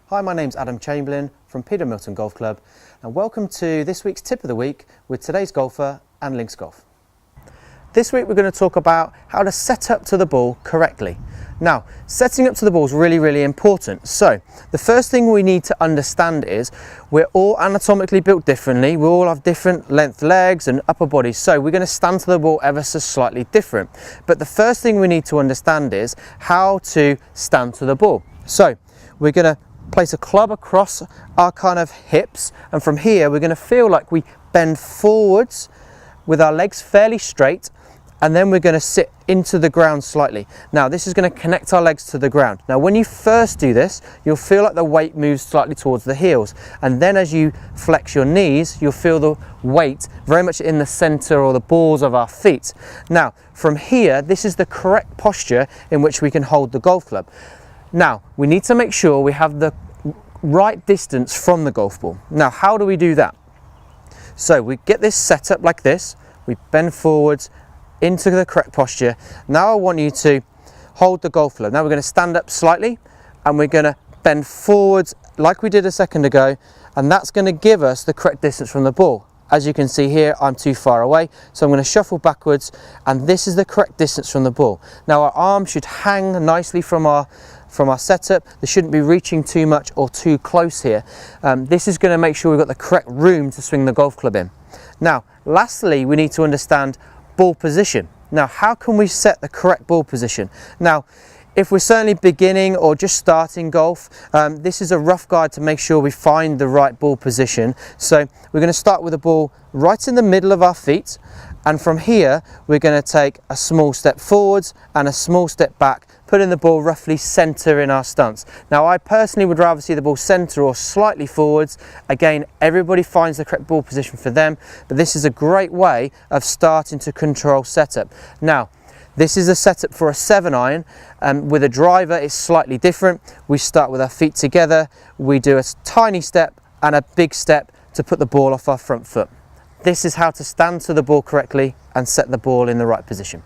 Hi, my name's Adam Chamberlain from Peter Milton Golf Club, and welcome to this week's Tip of the Week with today's golfer and Links Golf. This week we're going to talk about how to set up to the ball correctly. Now, setting up to the ball is really important. So the first thing we need to understand is we're all anatomically built differently. We all have different length legs and upper bodies, so we're going to stand to the ball ever so slightly different. But the first thing we need to understand is how to stand to the ball. So we're going to place a club across our kind of hips, and from here we're going to feel like we bend forwards with our legs fairly straight, and then we're going to sit into the ground slightly. Now this is going to connect our legs to the ground. Now when you first do this, you'll feel like the weight moves slightly towards the heels, and then as you flex your knees, you'll feel the weight very much in the center or the balls of our feet. Now from here, this is the correct posture in which we can hold the golf club. Now we need to make sure we have the right distance from the golf ball. Now how do we do that? So we get this set up like this, we bend forwards into the correct posture. Now I want you to hold the golf club. Now we're going to stand up slightly and we're going to bend forwards like we did a second ago, and that's going to give us the correct distance from the ball. As you can see here, I'm too far away, so I'm going to shuffle backwards, and this is the correct distance from the ball. Now our arms should hang nicely from our setup. They shouldn't be reaching too much or too close here. This is going to make sure we've got the correct room to swing the golf club in. Now lastly, we need to understand ball position. Now how can we set the correct ball position? Now if we're certainly beginning or just starting golf, this is a rough guide to make sure we find the right ball position. So we're going to start with the ball right in the middle of our feet, and from here we're going to take a small step forwards and a small step back, putting the ball roughly center in our stance. Now I personally would rather see the ball center or slightly forwards. Again, everybody finds the correct ball position for them, but this is a great way of starting to control setup. Now this is a setup for a 7-iron. With a driver it's slightly different. We start with our feet together, we do a tiny step and a big step to put the ball off our front foot. This is how to stand to the ball correctly and set the ball in the right position.